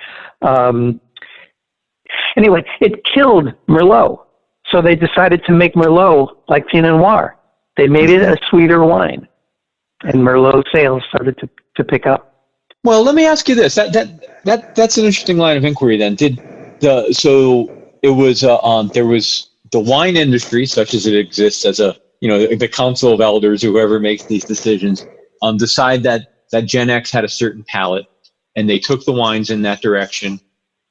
S3: Anyway, it killed Merlot, so they decided to make Merlot like Pinot Noir. They made it a sweeter wine, and Merlot sales started to pick up.
S2: Well, let me ask you this. That's an interesting line of inquiry. Then there was the wine industry, such as it exists, as the council of elders, whoever makes these decisions, decide that Gen X had a certain palate, and they took the wines in that direction,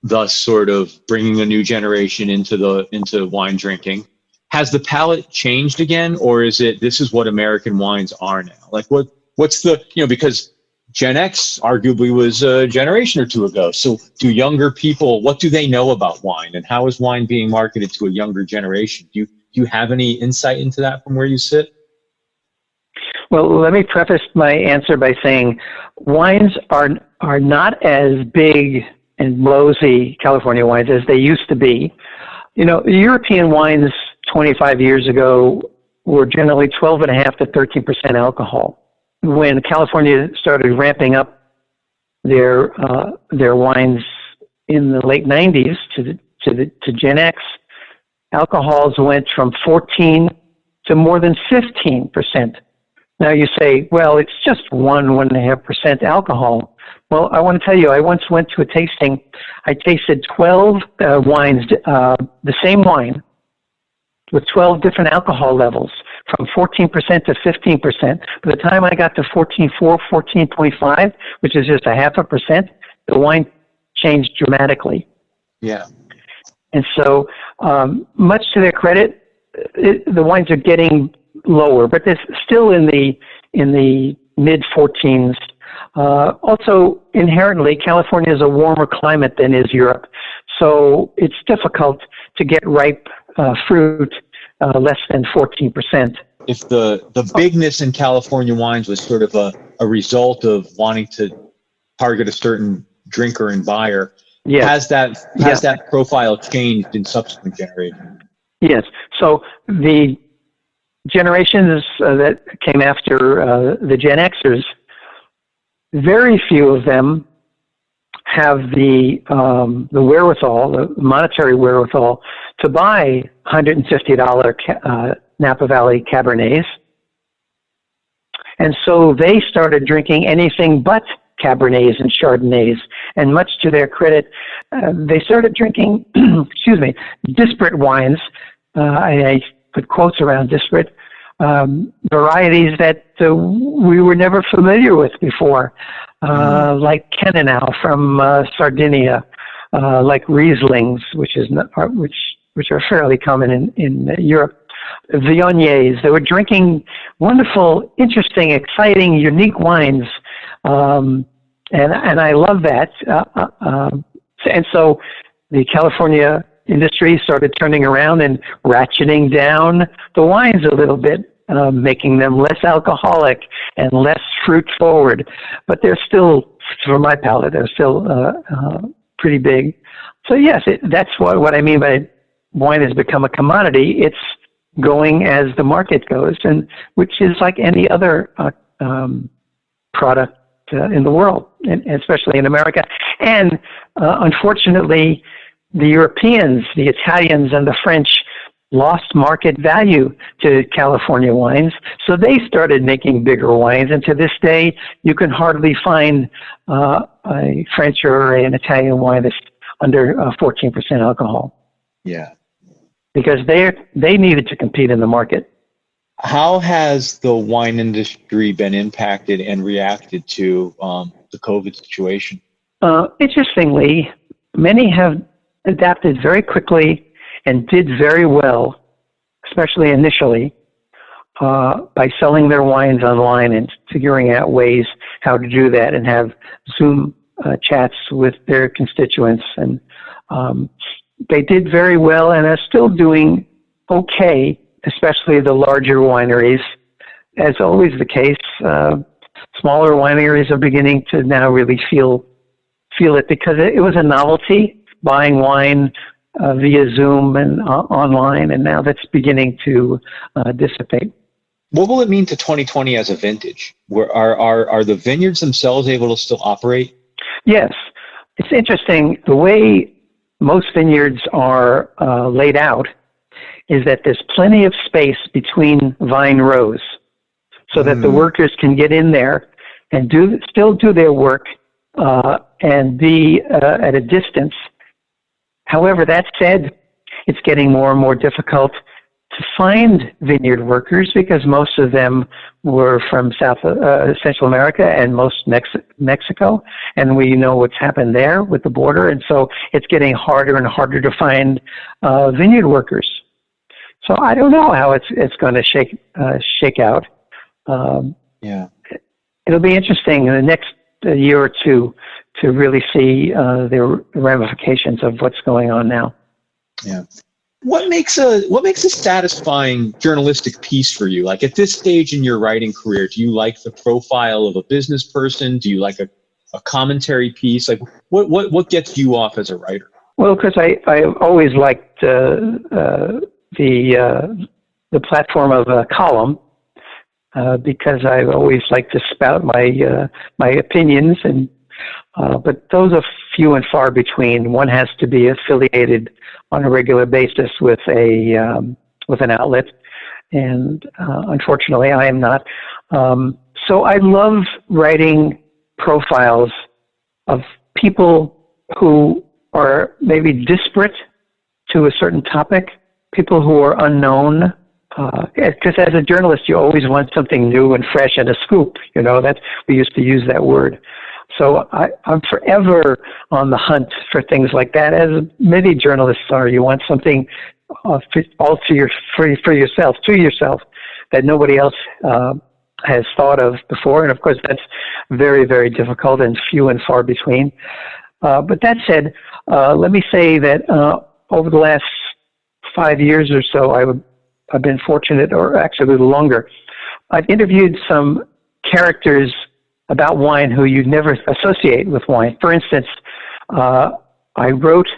S2: thus sort of bringing a new generation into wine drinking. Has the palate changed again, or is it this is what American wines are now? Like what's the because Gen X arguably was a generation or two ago. So do younger people, what do they know about wine, and how is wine being marketed to a younger generation? Do you have any insight into that from where you sit?
S3: Well, let me preface my answer by saying wines are not as big and rosy, California wines, as they used to be. European wines 25 years ago were generally 12.5 to 13% alcohol. When California started ramping up their wines in the late 90s to Gen X, alcohols went from 14 to more than 15%. Now you say, well, it's just 1.5% alcohol. Well, I want to tell you, I once went to a tasting. I tasted 12 wines, the same wine, with 12 different alcohol levels, from 14% to 15%. By the time I got to 14.4, 14.5, which is just 0.5%, the wine changed dramatically.
S2: Yeah.
S3: And so, much to their credit, the wines are getting lower, but they're still in the mid 14s. Also, inherently, California is a warmer climate than is Europe, so it's difficult to get ripe fruit less than 14%.
S2: If the bigness in California wines was sort of a result of wanting to target a certain drinker and buyer, has that profile changed in subsequent generations?
S3: Yes. So the generations that came after the Gen Xers, very few of them have the wherewithal, the monetary wherewithal, to buy $150 Napa Valley Cabernets. And so they started drinking anything but Cabernets and Chardonnays. And much to their credit, they started drinking, disparate wines. I put quotes around disparate, varieties that we were never familiar with before, like Kenenau from Sardinia, like Rieslings, which are fairly common in Europe. Viogniers. They were drinking wonderful, interesting, exciting, unique wines, and I love that. And so the California industry started turning around and ratcheting down the wines a little bit, making them less alcoholic and less fruit forward. But they're still, for my palate, they're still pretty big. So yes, that's what I mean by wine has become a commodity. It's going as the market goes, and which is like any other product in the world, and especially in America. And unfortunately, the Europeans, the Italians, and the French lost market value to California wines, so they started making bigger wines. And to this day, you can hardly find a French or an Italian wine that's under 14% alcohol.
S2: Yeah.
S3: Because they needed to compete in the market.
S2: How has the wine industry been impacted and reacted to the COVID situation?
S3: Interestingly, many have adapted very quickly and did very well, especially initially, by selling their wines online and figuring out ways how to do that and have Zoom chats with their constituents. And they did very well and are still doing okay, especially the larger wineries. As always the case, smaller wineries are beginning to now really feel it because it was a novelty. buying wine via Zoom and online, and now that's beginning to dissipate.
S2: What will it mean to 2020 as a vintage? Are the vineyards themselves able to still operate?
S3: Yes. It's interesting. The way most vineyards are laid out is that there's plenty of space between vine rows so that the workers can get in there and still do their work and be at a distance. However, that said, it's getting more and more difficult to find vineyard workers because most of them were from Central America and most Mexico, and we know what's happened there with the border, and so it's getting harder and harder to find vineyard workers. So I don't know how it's going to shake out. It'll be interesting in the next year or two to really see the ramifications of what's going on now.
S2: Yeah. What makes a satisfying journalistic piece for you? Like at this stage in your writing career, do you like the profile of a business person? Do you like a commentary piece? Like what gets you off as a writer?
S3: Well, because I always liked the platform of a column because I always like to spout my opinions, and but those are few and far between. One has to be affiliated on a regular basis with an outlet, and unfortunately, I am not. So I love writing profiles of people who are maybe disparate to a certain topic, people who are unknown. Because as a journalist, you always want something new and fresh and a scoop. You know, we used to use that word. So I'm forever on the hunt for things like that, as many journalists are. You want something all for yourself, to yourself, that nobody else has thought of before. And of course, that's very, very difficult and few and far between. But that said, let me say that over the last 5 years or so, I've been fortunate, or actually a little longer. I've interviewed some characters about wine who you'd never associate with wine. For instance, I wrote,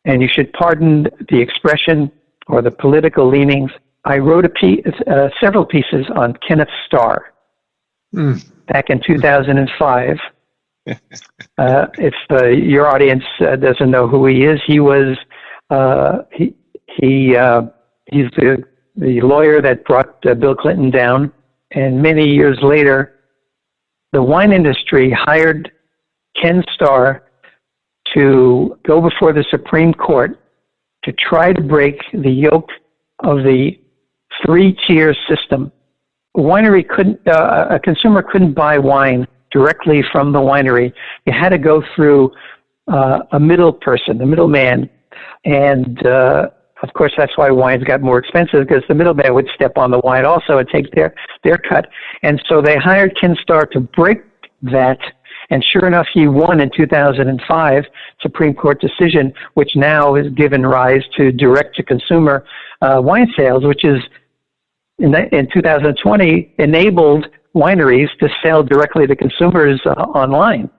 S3: and you should pardon the expression or the political leanings, I wrote several pieces on Kenneth Starr back in 2005. If your audience doesn't know who he is, he was he's the lawyer that brought Bill Clinton down, and many years later, the wine industry hired Ken Starr to go before the Supreme Court to try to break the yoke of the three-tier system. A consumer couldn't buy wine directly from the winery. You had to go through a middle person, a middleman, and of course, that's why wines got more expensive, because the middleman would step on the wine also and take their cut. And so they hired Ken Starr to break that. And sure enough, he won in 2005 Supreme Court decision, which now has given rise to direct-to-consumer wine sales, which is in 2020 enabled wineries to sell directly to consumers online.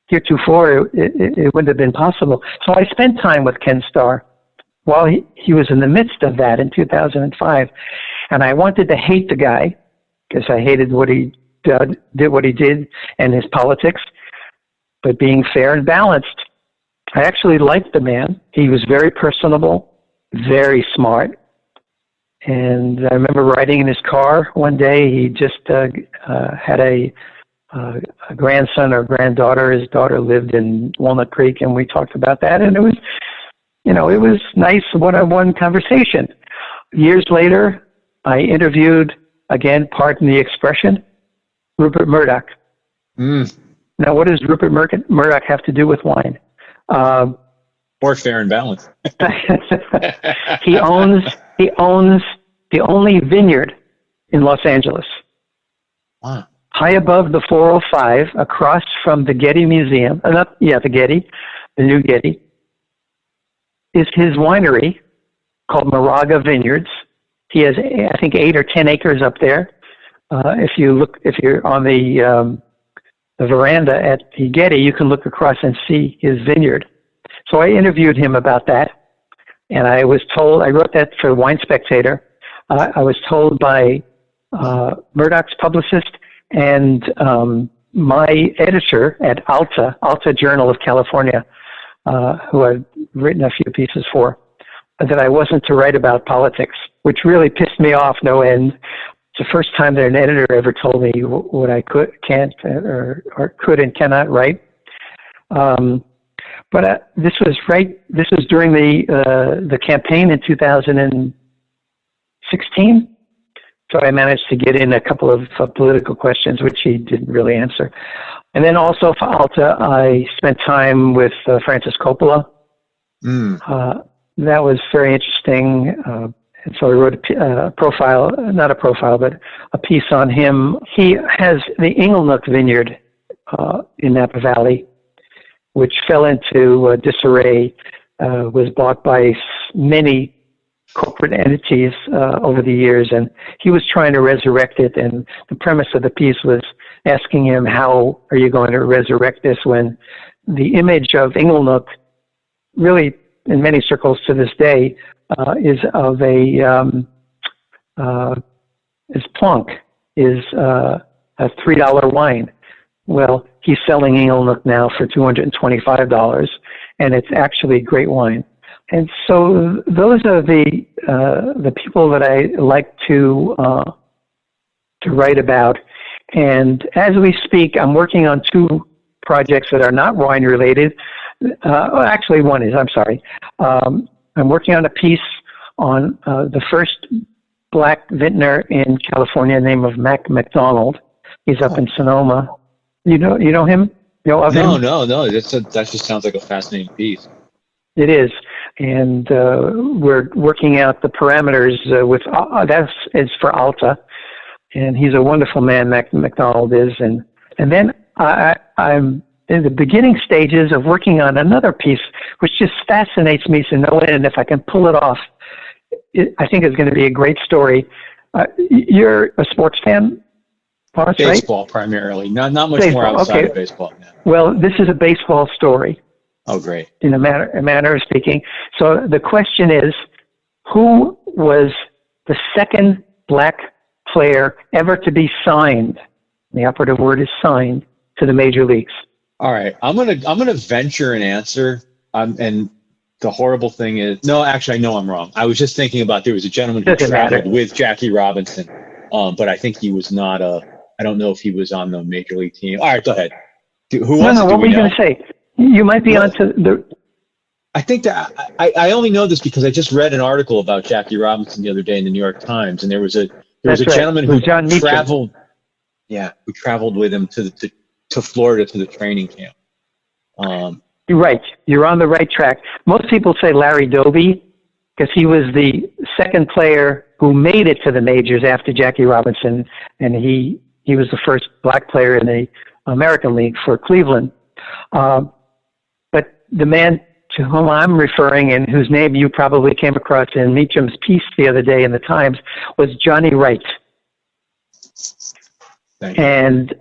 S3: Heretofore, it wouldn't have been possible. So I spent time with Ken Starr while he was in the midst of that in 2005. And I wanted to hate the guy because I hated what he did what he did and his politics. But being fair and balanced, I actually liked the man. He was very personable, very smart. And I remember riding in his car one day. He just had a grandson or granddaughter. His daughter lived in Walnut Creek, and we talked about that. And it was nice one-on-one conversation. Years later, I interviewed, again, pardon the expression, Rupert Murdoch. Now, what does Rupert Murdoch have to do with wine?
S2: More fair and balanced.
S3: He owns the only vineyard in Los Angeles.
S2: Wow.
S3: High above the 405, across from the Getty Museum, the new Getty, is his winery called Moraga Vineyards. He has, I think, 8 or 10 acres up there. If you're on the veranda at the Getty, you can look across and see his vineyard. So I interviewed him about that, and I was told, I wrote that for Wine Spectator. I was told by Murdoch's publicist and my editor at Alta Journal of California, who I've written a few pieces for, that I wasn't to write about politics, which really pissed me off no end. It's the first time that an editor ever told me what I can't, or could and cannot write. But this was during the campaign in 2016. So I managed to get in a couple of political questions, which he didn't really answer. And then also for Alta, I spent time with Francis Coppola. That was very interesting. And so I wrote a profile, not a profile, but a piece on him. He has the Inglenook Vineyard in Napa Valley, which fell into disarray, was bought by many corporate entities over the years, and he was trying to resurrect it. And the premise of the piece was asking him, how are you going to resurrect this when the image of Inglenook, really in many circles to this day, is of is plonk, is a $3 wine. Well, he's selling Inglenook now for $225, and it's actually great wine. And so those are the people that I like to write about. And as we speak, I'm working on two projects that are not wine related. Actually, one is. I'm sorry. I'm working on a piece on the first black vintner in California, named of Mac McDonald. He's up in Sonoma. You know him? You know of him?
S2: No. That just sounds like a fascinating piece.
S3: It is, and we're working out the parameters with that is for Alta, and he's a wonderful man, Mac McDonald is, and then I'm in the beginning stages of working on another piece, which just fascinates me to no end. And if I can pull it off, I think it's going to be a great story. You're a sports fan, Boris,
S2: baseball,
S3: right?
S2: Primarily, not much baseball, more outside of baseball. Yeah.
S3: Well, this is a baseball story.
S2: Oh, great!
S3: In a manner of speaking. So the question is, who was the second black player ever to be signed? The operative word is signed to the major leagues.
S2: All right, I'm gonna venture an answer. And the horrible thing is, no, actually, I know I'm wrong. I was just thinking about there was a gentleman who traveled with Jackie Robinson, but I think he was not I don't know if he was on the major league team. All right, go ahead.
S3: What were you going to say? You might be onto the.
S2: I think that I only know this because I just read an article about Jackie Robinson the other day in the New York Times, and there was a gentleman who traveled. Yeah, who traveled with him to Florida to the training camp.
S3: You're right. You're on the right track. Most people say Larry Doby because he was the second player who made it to the majors after Jackie Robinson, and he was the first black player in the American League for Cleveland. But the man to whom I'm referring, and whose name you probably came across in Meacham's piece the other day in the Times, was Johnny Wright. And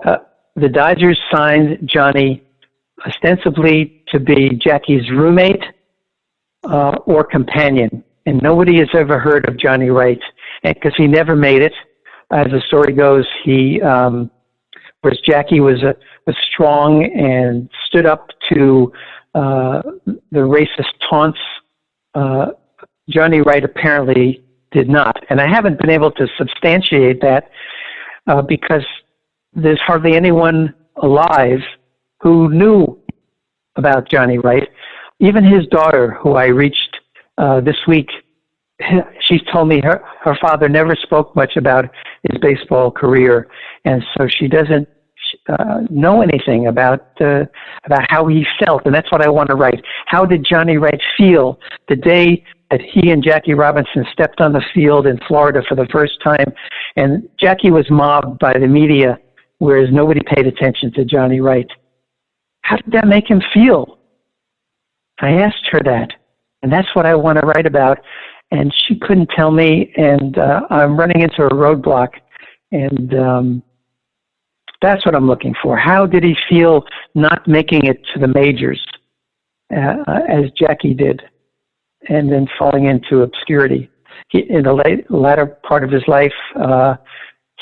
S3: the Dodgers signed Johnny ostensibly to be Jackie's roommate or companion. And nobody has ever heard of Johnny Wright because he never made it. As the story goes, whereas Jackie was strong and stood up to the racist taunts, Johnny Wright apparently did not. And I haven't been able to substantiate that because there's hardly anyone alive who knew about Johnny Wright. Even his daughter, who I reached this week, she's told me her father never spoke much about his baseball career, and so she doesn't know anything about how he felt, and that's what I want to write. How did Johnny Wright feel the day that he and Jackie Robinson stepped on the field in Florida for the first time, and Jackie was mobbed by the media, whereas nobody paid attention to Johnny Wright? How did that make him feel? I asked her that, and that's what I want to write about, and she couldn't tell me, and I'm running into a roadblock, and that's what I'm looking for. How did he feel not making it to the majors? as Jackie did, and then falling into obscurity. In the latter part of his life,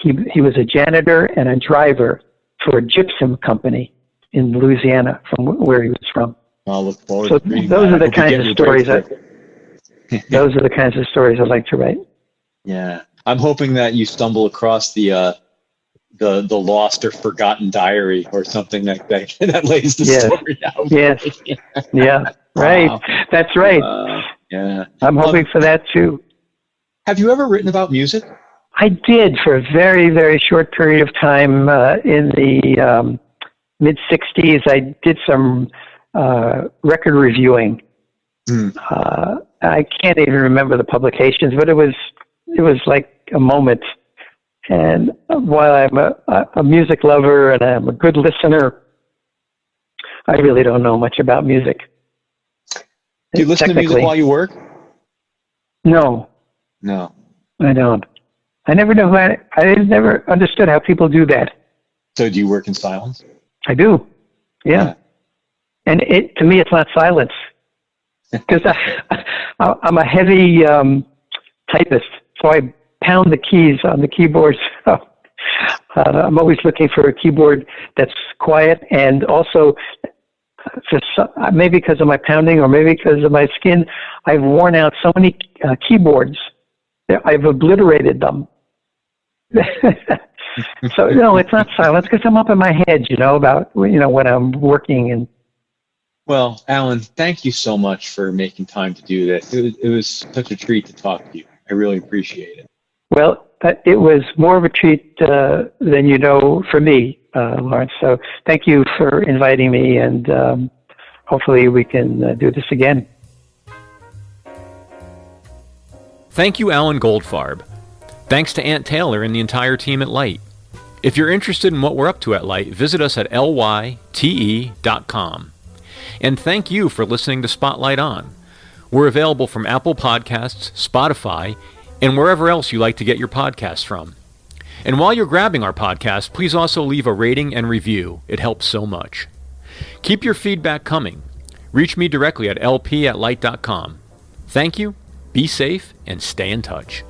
S3: he was a janitor and a driver for a gypsum company in Louisiana, from where he was from.
S2: I'll look forward
S3: so
S2: to reading
S3: those
S2: that.
S3: are the kinds of stories those are the kinds of stories I like to write.
S2: Yeah, I'm hoping that you stumble across the lost or forgotten diary or something that lays the story out.
S3: Yes. Yeah. Right. Wow. That's right.
S2: Yeah.
S3: I'm hoping for that too.
S2: Have you ever written about music?
S3: I did for a very, very short period of time in the mid '60s. I did some record reviewing. I can't even remember the publications, but it was like a moment. And while I'm a music lover and I'm a good listener, I really don't know much about music.
S2: Do you listen to music while you work?
S3: No. I don't. I never know. I never understood how people do that.
S2: So do you work in silence?
S3: I do. Yeah. And to me, it's not silence. Because I'm a heavy typist, so I pound the keys on the keyboard. So, I'm always looking for a keyboard that's quiet, and also, maybe because of my pounding or maybe because of my skin, I've worn out so many keyboards. I've obliterated them. So no, it's not silence because I'm up in my head, about when I'm working and.
S2: Well, Alan, thank you so much for making time to do this. It was such a treat to talk to you. I really appreciate it.
S3: Well, it was more of a treat than for me, Lawrence. So thank you for inviting me, and hopefully we can do this again.
S1: Thank you, Alan Goldfarb. Thanks to Aunt Taylor and the entire team at Light. If you're interested in what we're up to at Light, visit us at lyte.com. And thank you for listening to Spotlight On. We're available from Apple Podcasts, Spotify, and wherever else you like to get your podcasts from. And while you're grabbing our podcast, please also leave a rating and review. It helps so much. Keep your feedback coming. Reach me directly at lp@light.com. Thank you, be safe, and stay in touch.